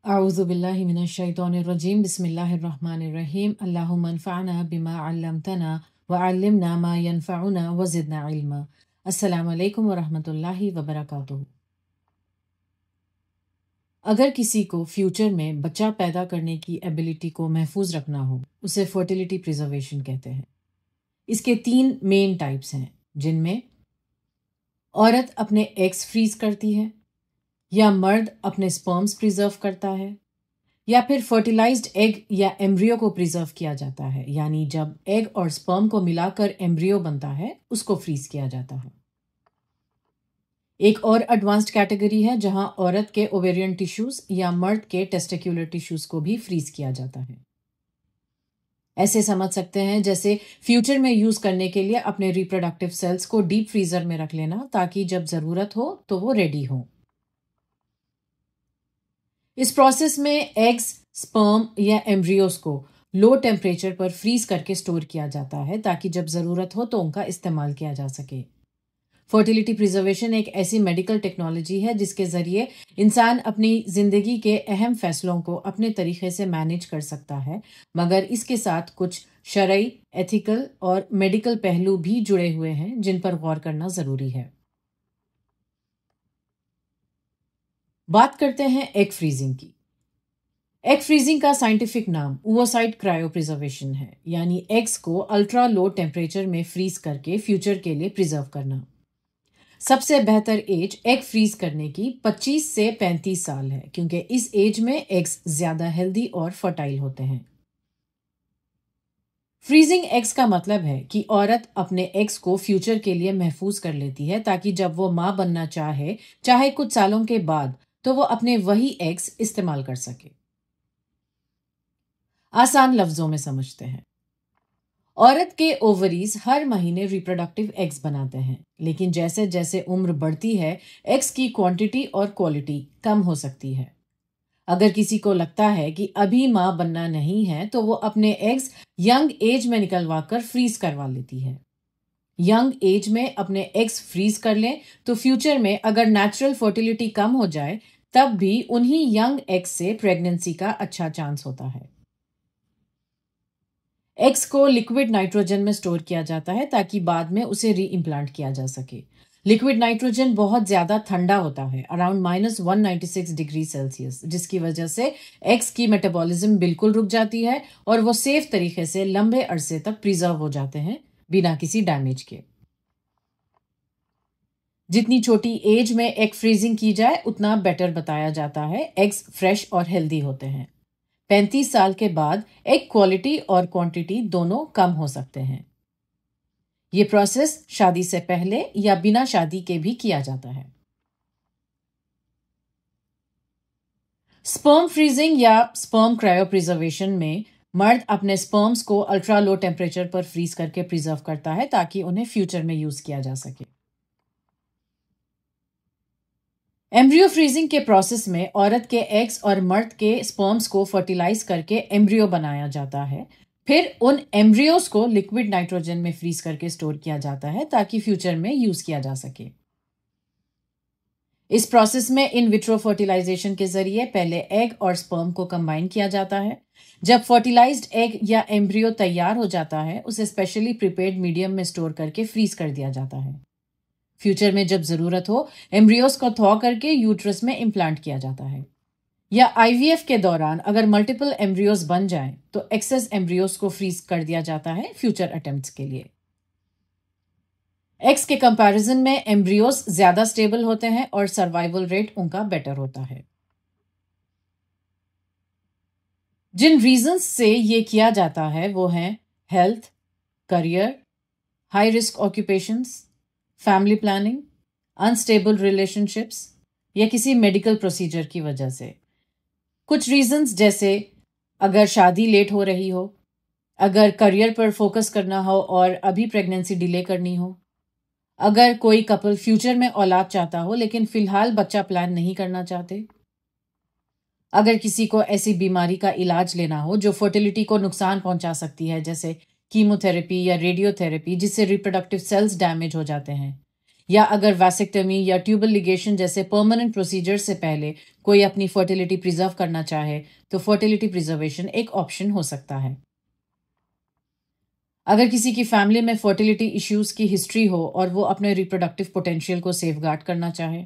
अऊज़ुबिल्लाहि मिनश्शैतानिर्रजीम बिस्मिल्लाहिर्रहमानिर्रहीम अल्लाहुम्मा अन्फ़अना बिमा अल्लमतना व अल्लिमना मा यनफ़अुना व ज़िदना इल्मा। अस्सलामु अलैकुम व रहमतुल्लाहि व बरकातुहू। अगर किसी को फ्यूचर में बच्चा पैदा करने की एबिलिटी को महफूज रखना हो, उसे फर्टिलिटी प्रिजर्वेशन कहते हैं। इसके 3 मेन टाइप्स हैं, जिनमें औरत अपने एग्स फ्रीज करती है, या मर्द अपने स्पर्म्स प्रिजर्व करता है, या फिर फर्टिलाइज्ड एग या एम्ब्रियो को प्रिजर्व किया जाता है, यानी जब एग और स्पर्म को मिलाकर एम्ब्रियो बनता है उसको फ्रीज किया जाता है। एक और एडवांस्ड कैटेगरी है जहां औरत के ओवेरियन टिश्यूज या मर्द के टेस्टिक्युलर टिश्यूज को भी फ्रीज किया जाता है। ऐसे समझ सकते हैं जैसे फ्यूचर में यूज करने के लिए अपने रिप्रोडक्टिव सेल्स को डीप फ्रीजर में रख लेना, ताकि जब जरूरत हो तो वो रेडी हो। इस प्रोसेस में एग्स, स्पर्म या एम्ब्रियोस को लो टेम्परेचर पर फ्रीज करके स्टोर किया जाता है, ताकि जब ज़रूरत हो तो उनका इस्तेमाल किया जा सके। फर्टिलिटी प्रिजर्वेशन एक ऐसी मेडिकल टेक्नोलॉजी है जिसके ज़रिए इंसान अपनी ज़िंदगी के अहम फैसलों को अपने तरीके से मैनेज कर सकता है, मगर इसके साथ कुछ शरई, एथिकल और मेडिकल पहलू भी जुड़े हुए हैं जिन पर गौर करना ज़रूरी है। बात करते हैं एग फ्रीजिंग की। एग फ्रीजिंग का साइंटिफिक नाम ओवोसाइट क्रायो प्रिजर्वेशन है, यानी एग्स को अल्ट्रा लो टेम्परेचर में फ्रीज करके फ्यूचर के लिए प्रिजर्व करना। सबसे बेहतर एज एग फ्रीज करने की 25 से 35 साल है, क्योंकि इस एज में एग्स ज्यादा हेल्दी और फर्टाइल होते हैं। फ्रीजिंग एग्स का मतलब है कि औरत अपने एग्स को फ्यूचर के लिए महफूज कर लेती है, ताकि जब वो मां बनना चाहे कुछ सालों के बाद, तो वो अपने वही एग्स इस्तेमाल कर सके। आसान लफ्जों में समझते हैं। औरत के ओवरीज हर महीने रिप्रोडक्टिव एग्स बनाते हैं, लेकिन जैसे जैसे उम्र बढ़ती है एग्स की क्वांटिटी और क्वालिटी कम हो सकती है। अगर किसी को लगता है कि अभी मां बनना नहीं है, तो वो अपने एग्स यंग एज में निकलवा कर फ्रीज करवा लेती है। यंग एज में अपने एग्स फ्रीज कर लें तो फ्यूचर में अगर नेचुरल फर्टिलिटी कम हो जाए, तब भी उन्हीं यंग एग्स से प्रेगनेंसी का अच्छा चांस होता है। एग्स को लिक्विड नाइट्रोजन में स्टोर किया जाता है, ताकि बाद में उसे री इम्प्लांट किया जा सके। लिक्विड नाइट्रोजन बहुत ज़्यादा ठंडा होता है, अराउंड -196 डिग्री सेल्सियस, जिसकी वजह से एग्स की मेटाबॉलिज्म बिल्कुल रुक जाती है और वो सेफ तरीके से लंबे अरसे तक प्रिजर्व हो जाते हैं, बिना किसी डैमेज के। जितनी छोटी एज में एग फ्रीजिंग की जाए उतना बेटर बताया जाता है। एग्स फ्रेश और हेल्दी होते हैं। 35 साल के बाद एग क्वालिटी और क्वांटिटी दोनों कम हो सकते हैं। ये प्रोसेस शादी से पहले या बिना शादी के भी किया जाता है। स्पर्म फ्रीजिंग या स्पर्म क्रायो प्रिजर्वेशन में मर्द अपने स्पर्म्स को अल्ट्रा लो टेम्परेचर पर फ्रीज करके प्रिजर्व करता है, ताकि उन्हें फ्यूचर में यूज किया जा सके। एम्ब्रियो फ्रीजिंग के प्रोसेस में औरत के एग्स और मर्द के स्पर्म्स को फर्टिलाइज करके एम्ब्रियो बनाया जाता है। फिर उन एम्ब्रियोज को लिक्विड नाइट्रोजन में फ्रीज करके स्टोर किया जाता है, ताकि फ्यूचर में यूज किया जा सके। इस प्रोसेस में इन विट्रो फर्टिलाइजेशन के जरिए पहले एग और स्पर्म को कंबाइन किया जाता है। जब फर्टिलाइज्ड एग या एम्ब्रियो तैयार हो जाता है, उसे स्पेशली प्रिपेयर्ड मीडियम में स्टोर करके फ्रीज कर दिया जाता है। फ्यूचर में जब जरूरत हो, एम्ब्रियोस को थॉ करके यूट्रस में इम्प्लांट किया जाता है। या आईवीएफ के दौरान अगर मल्टीपल एम्ब्रियोस बन जाएं, तो एक्सेस एम्ब्रियोस को फ्रीज कर दिया जाता है फ्यूचर अटेम्प्ट्स के लिए। एक्स के कंपैरिजन में एम्ब्रियोस ज्यादा स्टेबल होते हैं और सर्वाइवल रेट उनका बेटर होता है। जिन रीजंस से ये किया जाता है वो हैं health, career, high risk occupations, family planning, unstable relationships या किसी मेडिकल प्रोसीजर की वजह से। कुछ रीजंस जैसे अगर शादी लेट हो रही हो, अगर करियर पर फोकस करना हो और अभी प्रेगनेंसी डिले करनी हो, अगर कोई कपल फ्यूचर में औलाद चाहता हो लेकिन फिलहाल बच्चा प्लान नहीं करना चाहते, अगर किसी को ऐसी बीमारी का इलाज लेना हो जो फर्टिलिटी को नुकसान पहुंचा सकती है, जैसे कीमोथेरेपी या रेडियोथेरेपी, जिससे रिप्रोडक्टिव सेल्स डैमेज हो जाते हैं, या अगर वैसेक्टमी या ट्यूबल लिगेशन जैसे परमानेंट प्रोसीजर से पहले कोई अपनी फर्टिलिटी प्रिजर्व करना चाहे तो फर्टिलिटी प्रिजर्वेशन एक ऑप्शन हो सकता है। अगर किसी की फैमिली में फर्टिलिटी इश्यूज की हिस्ट्री हो और वो अपने रिप्रोडक्टिव पोटेंशियल को सेफगार्ड करना चाहे।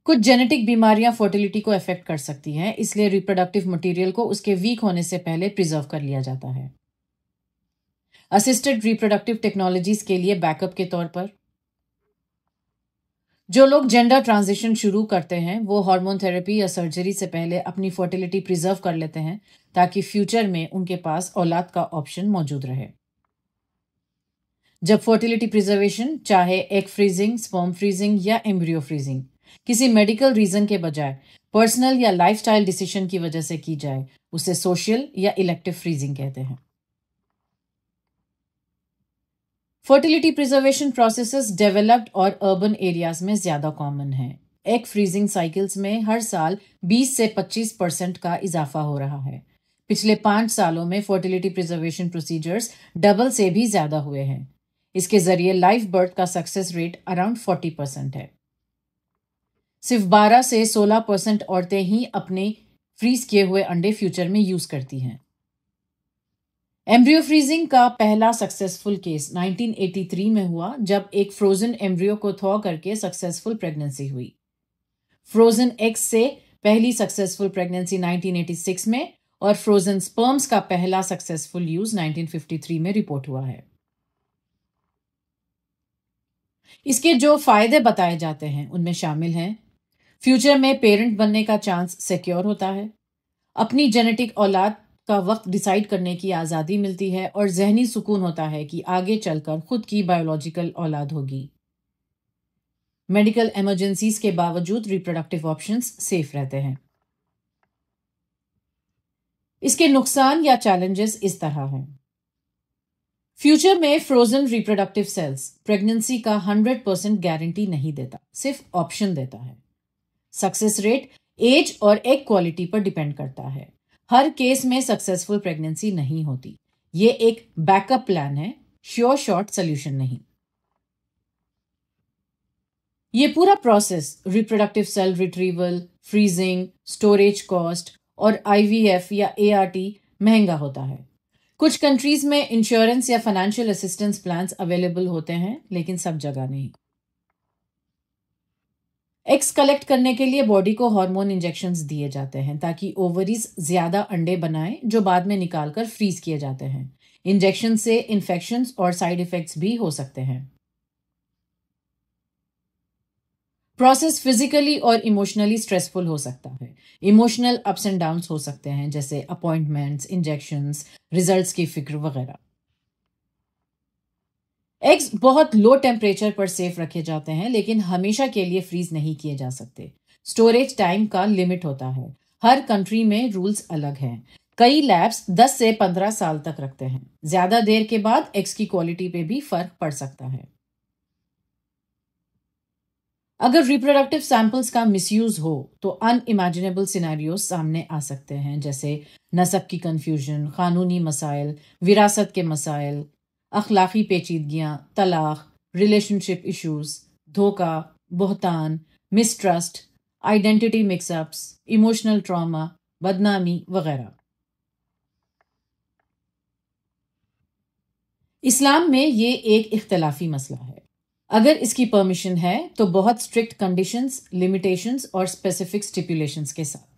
कुछ जेनेटिक बीमारियां फर्टिलिटी को अफेक्ट कर सकती हैं, इसलिए रिप्रोडक्टिव मटेरियल को उसके वीक होने से पहले प्रिजर्व कर लिया जाता है। असिस्टेड रिप्रोडक्टिव टेक्नोलॉजीज के लिए बैकअप के तौर पर जो लोग जेंडर ट्रांजिशन शुरू करते हैं वो हार्मोन थेरेपी या सर्जरी से पहले अपनी फर्टिलिटी प्रिजर्व कर लेते हैं ताकि फ्यूचर में उनके पास औलाद का ऑप्शन मौजूद रहे। जब फर्टिलिटी प्रिजर्वेशन चाहे एग फ्रीजिंग, स्पर्म फ्रीजिंग या एम्ब्रियो फ्रीजिंग किसी मेडिकल रीजन के बजाय पर्सनल या लाइफस्टाइल डिसीजन की वजह से की जाए उसे सोशल या इलेक्टिव फ्रीजिंग कहते हैं। फर्टिलिटी प्रिजर्वेशन प्रोसेसेस डेवलप्ड और अर्बन एरियाज में ज्यादा कॉमन है। एग फ्रीजिंग साइकिल्स में हर साल 20 से 25% का इजाफा हो रहा है। पिछले 5 सालों में फर्टिलिटी प्रिजर्वेशन प्रोसीजर्स डबल से भी ज्यादा हुए हैं। इसके जरिए लाइफ बर्थ का सक्सेस रेट अराउंड 40% है। सिर्फ 12 से 16% औरतें ही अपने फ्रीज किए हुए अंडे फ्यूचर में यूज करती हैं। एम्ब्रियो फ्रीजिंग का पहला सक्सेसफुल केस 1983 में हुआ जब एक फ्रोजन एम्ब्रियो को थॉ करके सक्सेसफुल प्रेगनेंसी हुई। फ्रोजन एग्स से पहली सक्सेसफुल प्रेगनेंसी 1986 में और फ्रोजन स्पर्म्स का पहला सक्सेसफुल यूज 1953 में रिपोर्ट हुआ है। इसके जो फायदे बताए जाते हैं उनमें शामिल हैं फ्यूचर में पेरेंट बनने का चांस सिक्योर होता है, अपनी जेनेटिक औलाद का वक्त डिसाइड करने की आज़ादी मिलती है और जहनी सुकून होता है कि आगे चलकर खुद की बायोलॉजिकल औलाद होगी। मेडिकल इमरजेंसीज के बावजूद रिप्रोडक्टिव ऑप्शंस सेफ रहते हैं। इसके नुकसान या चैलेंजेस इस तरह हैं। फ्यूचर में फ्रोजन रिप्रोडक्टिव सेल्स प्रेगनेंसी का 100% गारंटी नहीं देता, सिर्फ ऑप्शन देता है। सक्सेस रेट एज और एग क्वालिटी पर डिपेंड करता है। हर केस में सक्सेसफुल प्रेगनेंसी नहीं होती। ये एक बैकअप प्लान है, श्योर शॉट सोल्यूशन नहीं। ये पूरा process reproductive cell retrieval, freezing, storage cost और IVF या ART महंगा होता है। कुछ कंट्रीज में इंश्योरेंस या फाइनेंशियल असिस्टेंस प्लान्स अवेलेबल होते हैं, लेकिन सब जगह नहीं। एग्स कलेक्ट करने के लिए बॉडी को हार्मोन इंजेक्शंस दिए जाते हैं ताकि ओवरीज ज्यादा अंडे बनाएं जो बाद में निकालकर फ्रीज किए जाते हैं। इंजेक्शन से इन्फेक्शंस और साइड इफेक्ट्स भी हो सकते हैं। प्रोसेस फिजिकली और इमोशनली स्ट्रेसफुल हो सकता है। इमोशनल अप्स एंड डाउन्स हो सकते हैं जैसे अपॉइंटमेंट्स, इंजेक्शंस, रिजल्ट्स की फिक्र वगैरह। एग्स बहुत लो टेम्परेचर पर सेफ रखे जाते हैं, लेकिन हमेशा के लिए फ्रीज नहीं किए जा सकते। स्टोरेज टाइम का लिमिट होता है। हर कंट्री में रूल्स अलग हैं। कई लैब्स 10 से 15 साल तक रखते हैं। ज्यादा देर के बाद एग्स की क्वालिटी पे भी फर्क पड़ सकता है। अगर रिप्रोडक्टिव सैंपल्स का मिसयूज हो तो अनइमेजिनेबल सिनेरियोज सामने आ सकते हैं, जैसे नसब की कंफ्यूजन, कानूनी मसाइल, विरासत के मसाइल, अखलाकी पेचीदगियां, तलाक, रिलेशनशिप इश्यूज, धोखा, बोहतान, मिसट्रस्ट, आइडेंटिटी मिक्सअप्स, इमोशनल ट्रॉमा, बदनामी वगैरह। इस्लाम में ये एक इख्तलाफी मसला है। अगर इसकी परमिशन है तो बहुत स्ट्रिक्ट कंडीशंस, लिमिटेशंस और स्पेसिफिक स्टिपुलेशंस के साथ।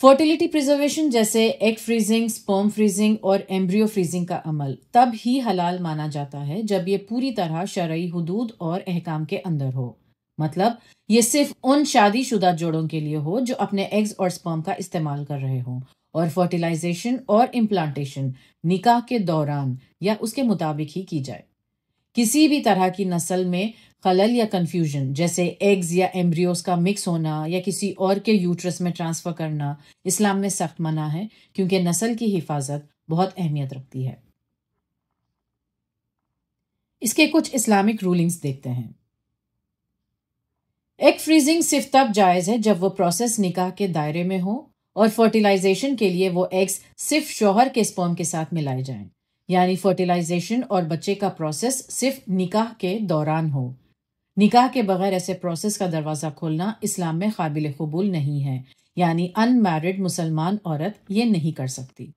फर्टिलिटी प्रिजर्वेशन जैसे एग फ्रीजिंग, स्पर्म फ्रीजिंग और एम्ब्रियो फ्रीजिंग का अमल तब ही हलाल माना जाता है जब ये पूरी तरह शरई हुदूद और अहकाम के अंदर हो। मतलब ये सिर्फ उन शादीशुदा जोड़ों के लिए हो जो अपने एग्स और स्पर्म का इस्तेमाल कर रहे हों और फर्टिलाइजेशन और इम्प्लांटेशन निकाह के दौरान या उसके मुताबिक ही की जाए। किसी भी तरह की नस्ल में खलल या कंफ्यूजन जैसे एग्स या एम्ब्रियोस का मिक्स होना या किसी और के यूट्रस में ट्रांसफर करना इस्लाम में सख्त मना है, क्योंकि नस्ल की हिफाजत बहुत अहमियत रखती है। इसके कुछ इस्लामिक रूलिंग्स देखते हैं। एग फ्रीजिंग सिर्फ तब जायज है जब वो प्रोसेस निकाह के दायरे में हो और फर्टिलाइजेशन के लिए वो एग्स सिर्फ शौहर के स्पर्म के साथ मिलाए जाएं। यानी फर्टिलाइजेशन और बच्चे का प्रोसेस सिर्फ निकाह के दौरान हो। निकाह के बगैर ऐसे प्रोसेस का दरवाज़ा खोलना इस्लाम में काबिल कबूल नहीं है, यानी अनमैरिड मुसलमान औरत ये नहीं कर सकती।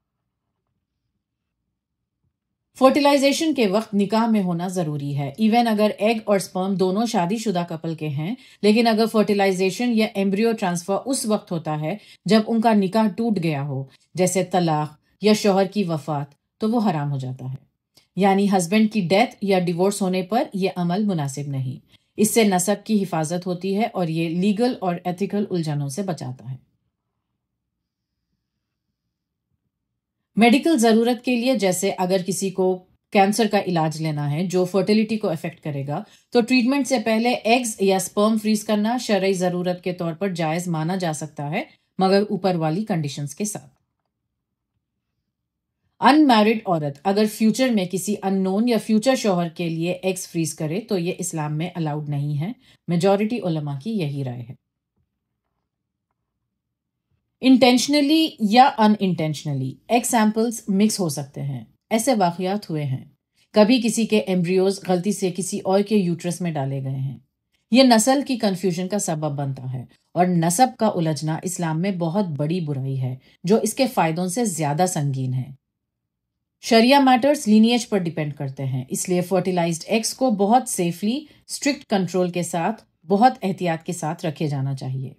फर्टिलाइजेशन के वक्त निकाह में होना ज़रूरी है, इवन अगर एग और स्पर्म दोनों शादीशुदा कपल के हैं। लेकिन अगर फर्टिलाइजेशन या एम्ब्रियो ट्रांसफ़र उस वक्त होता है जब उनका निकाह टूट गया हो, जैसे तलाक या शौहर की वफ़ात, तो वो हराम हो जाता है। यानी हस्बैंड की डेथ या डिवोर्स होने पर यह अमल मुनासिब नहीं। इससे नसब की हिफाजत होती है और ये लीगल और एथिकल उलझनों से बचाता है। मेडिकल ज़रूरत के लिए, जैसे अगर किसी को कैंसर का इलाज लेना है जो फर्टिलिटी को अफेक्ट करेगा, तो ट्रीटमेंट से पहले एग्स या स्पर्म फ्रीज करना शरई ज़रूरत के तौर पर जायज़ माना जा सकता है, मगर ऊपर वाली कंडीशंस के साथ। अनमैरिड औरत अगर फ्यूचर में किसी अननोन या फ्यूचर शौहर के लिए एग्स फ्रीज करे तो ये इस्लाम में अलाउड नहीं है। मेजॉरिटी उलमा की यही राय है। इंटेंशनली या अनइंटेंशनली एग सैंपल्स मिक्स हो सकते हैं। ऐसे वाकयात हुए हैं। कभी किसी के एम्ब्रियोज गलती से किसी और के यूट्रस में डाले गए हैं। यह नस्ल की कंफ्यूजन का सबब बनता है और नसब का उलझना इस्लाम में बहुत बड़ी बुराई है जो इसके फायदों से ज्यादा संगीन है। शरिया मैटर्स लीनिएज पर डिपेंड करते हैं, इसलिए फर्टिलाइज्ड एग्स को बहुत सेफली, स्ट्रिक्ट कंट्रोल के साथ, बहुत एहतियात के साथ रखे जाना चाहिए।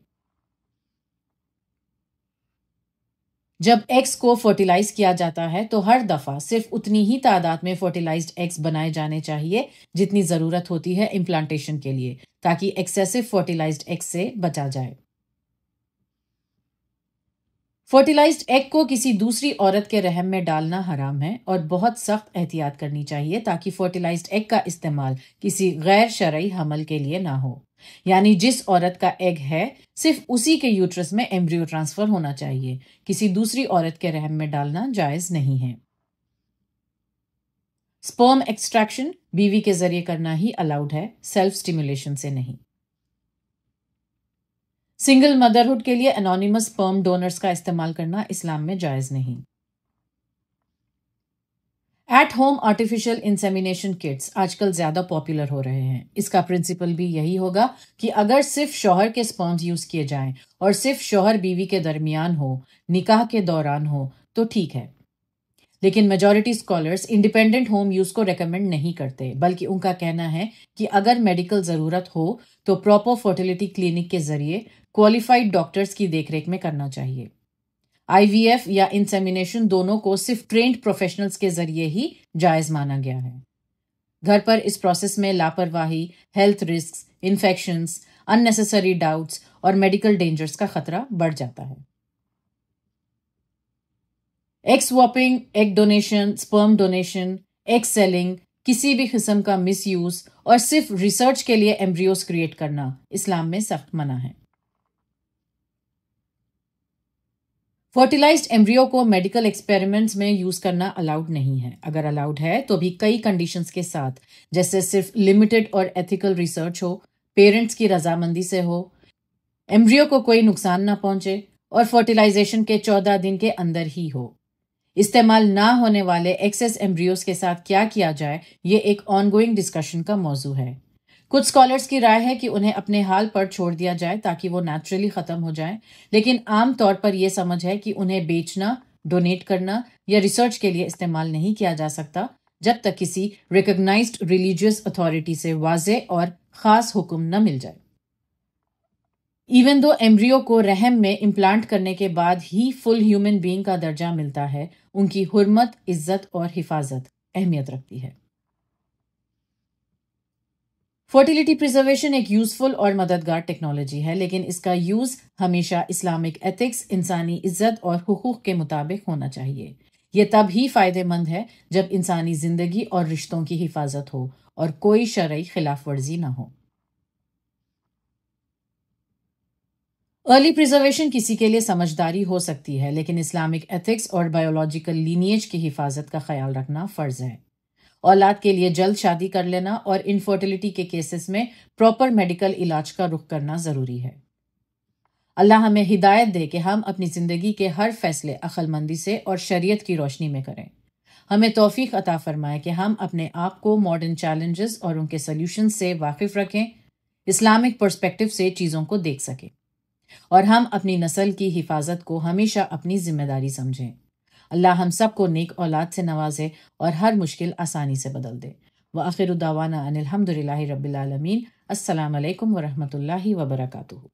जब एग्स को फर्टिलाइज किया जाता है तो हर दफ़ा सिर्फ उतनी ही तादाद में फर्टिलाइज्ड एग्स बनाए जाने चाहिए जितनी ज़रूरत होती है इम्प्लांटेशन के लिए, ताकि एक्सेसिव फर्टिलाइज्ड एग्स से बचा जाए। फर्टिलाइज्ड एग को किसी दूसरी औरत के रहम में डालना हराम है और बहुत सख्त एहतियात करनी चाहिए ताकि फर्टिलाइज्ड एग का इस्तेमाल किसी गैर शरई हमल के लिए ना हो। यानी जिस औरत का एग है सिर्फ उसी के यूट्रस में एम्ब्रियो ट्रांसफर होना चाहिए, किसी दूसरी औरत के रहम में डालना जायज नहीं है। स्पर्म एक्सट्रैक्शन बीवी के जरिए करना ही अलाउड है, सेल्फ स्टिमुलेशन से नहीं। सिंगल मदरहुड के लिए एनोनिमस स्पर्म डोनर्स का इस्तेमाल करना इस्लाम में जायज नहीं। At home artificial insemination kits आजकल ज्यादा पॉपुलर हो रहे हैं। इसका प्रिंसिपल भी यही होगा कि अगर सिर्फ शौहर के स्पर्म्स यूज किए जाएं और सिर्फ शौहर बीवी के दरमियान हो, निकाह के दौरान हो, तो ठीक है। लेकिन majority scholars independent home use को रेकमेंड नहीं करते, बल्कि उनका कहना है कि अगर मेडिकल जरूरत हो तो प्रॉपर फर्टिलिटी क्लिनिक के जरिए क्वालिफाइड डॉक्टर्स की देखरेख में करना चाहिए। आईवीएफ या इंसेमिनेशन दोनों को सिर्फ ट्रेंड प्रोफेशनल्स के जरिए ही जायज माना गया है। घर पर इस प्रोसेस में लापरवाही, health risk, infections, unnecessary doubts और मेडिकल डेंजर्स का खतरा बढ़ जाता है। Egg swapping, egg donation, sperm donation, egg selling, किसी भी किस्म का मिसयूज और सिर्फ रिसर्च के लिए एम्ब्रियोज क्रिएट करना इस्लाम में सख्त मना है। फर्टिलाइज्ड एम्ब्रियो को मेडिकल एक्सपेरिमेंट्स में यूज करना अलाउड नहीं है। अगर अलाउड है तो भी कई कंडीशंस के साथ, जैसे सिर्फ लिमिटेड और एथिकल रिसर्च हो, पेरेंट्स की रजामंदी से हो, एम्ब्रियो को कोई नुकसान ना पहुंचे और फर्टिलाइजेशन के 14 दिन के अंदर ही हो। इस्तेमाल ना होने वाले एक्सेस एम्ब्रियोज के साथ क्या किया जाए, ये एक ऑनगोइंग डिस्कशन का मौजू है। कुछ स्कॉलर्स की राय है कि उन्हें अपने हाल पर छोड़ दिया जाए ताकि वो नेचुरली ख़त्म हो जाए, लेकिन आम तौर पर यह समझ है कि उन्हें बेचना, डोनेट करना या रिसर्च के लिए इस्तेमाल नहीं किया जा सकता जब तक किसी रिकॉग्नाइज्ड रिलीजियस अथॉरिटी से वाज़े और ख़ास हुक्म न मिल जाए। इवन दो एम्ब्रियो को रहम में इम्प्लांट करने के बाद ही फुल ह्यूमन बीइंग का दर्जा मिलता है, उनकी हुर्मत, इज्जत और हिफाजत अहमियत रखती है। फर्टिलिटी प्रिजर्वेशन एक यूजफुल और मददगार टेक्नोलॉजी है, लेकिन इसका यूज हमेशा इस्लामिक एथिक्स, इंसानी इज्जत और हुकूक के मुताबिक होना चाहिए। यह तब ही फायदेमंद है जब इंसानी जिंदगी और रिश्तों की हिफाजत हो और कोई शरई खिलाफ वर्जी ना हो। अर्ली प्रिजर्वेशन किसी के लिए समझदारी हो सकती है, लेकिन इस्लामिक एथिक्स और बायोलॉजिकल लीनिएज की हिफाजत का ख्याल रखना फ़र्ज है। औलाद के लिए जल्द शादी कर लेना और इनफर्टिलिटी के केसेस में प्रॉपर मेडिकल इलाज का रुख करना ज़रूरी है। अल्लाह हमें हिदायत दे कि हम अपनी ज़िंदगी के हर फैसले अक्लमंदी से और शरीयत की रोशनी में करें। हमें तौफीक अता फरमाए कि हम अपने आप को मॉडर्न चैलेंजेस और उनके सॉल्यूशन से वाकिफ रखें, इस्लामिक पर्सपेक्टिव से चीज़ों को देख सकें और हम अपनी नस्ल की हिफाजत को हमेशा अपनी जिम्मेदारी समझें। अल्लाह हम सब को नेक औलाद से नवाजे और हर मुश्किल आसानी से बदल दे। व आखिर दावाना अनिल हम्दुलिल्लाहि रब्बिल आलमीन। अस्सलाम वालेकुम व रहमतुल्लाहि व बरकातुहू।